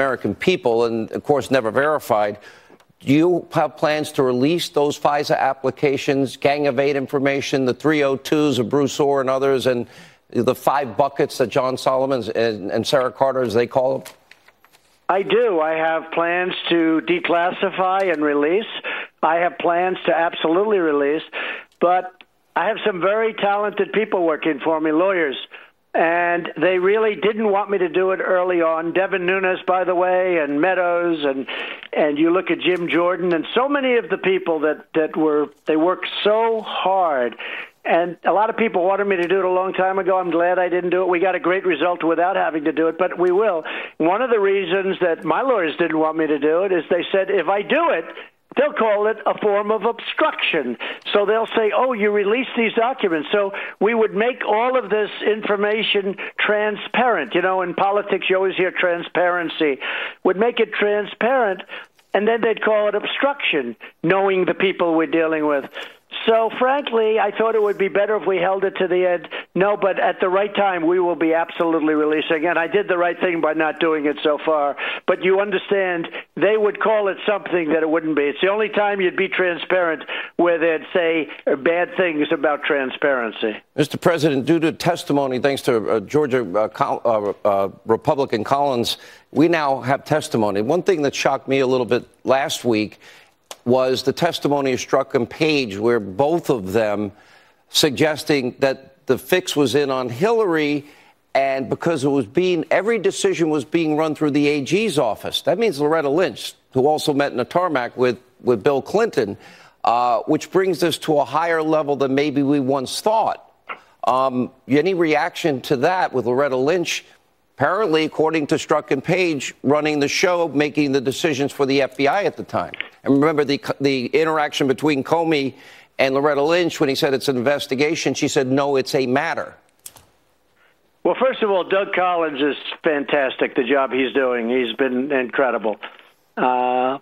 American people and, of course, never verified. Do you have plans to release those FISA applications, gang of 8 information, the 302s of Bruce Orr and others, and the 5 buckets that John Solomon and Sarah Carter, as they call them? I do. I have plans to declassify and release. I have plans to absolutely release. But I have some very talented people working for me, lawyers, and they really didn't want me to do it early on. Devin Nunes, by the way, and Meadows, and you look at Jim Jordan, and so many of the people they worked so hard. And a lot of people wanted me to do it a long time ago. I'm glad I didn't do it. We got a great result without having to do it, but we will. One of the reasons that my lawyers didn't want me to do it is they said, if I do it, they'll call it a form of obstruction. So they'll say, oh, you released these documents. So we would make all of this information transparent. You know, in politics, you always hear transparency. Would make it transparent, and then they'd call it obstruction, knowing the people we're dealing with. So, frankly, I thought it would be better if we held it to the end. No, but at the right time, we will be absolutely releasing. And I did the right thing by not doing it so far. But you understand, they would call it something that it wouldn't be. It's the only time you'd be transparent where they'd say bad things about transparency. Mr. President, due to testimony, thanks to Georgia Republican Collins, we now have testimony. One thing that shocked me a little bit last week was the testimony of Strzok and Page, where both of them suggesting that the fix was in on Hillary, and because every decision was being run through the AG's office. That means Loretta Lynch, who also met in a tarmac with Bill Clinton, which brings us to a higher level than maybe we once thought. Any reaction to that with Loretta Lynch, apparently, according to Strzok and Page, running the show, making the decisions for the FBI at the time? And remember the interaction between Comey and Loretta Lynch when he said it's an investigation. She said, no, it's a matter. Well, first of all, Doug Collins is fantastic, the job he's doing. He's been incredible. But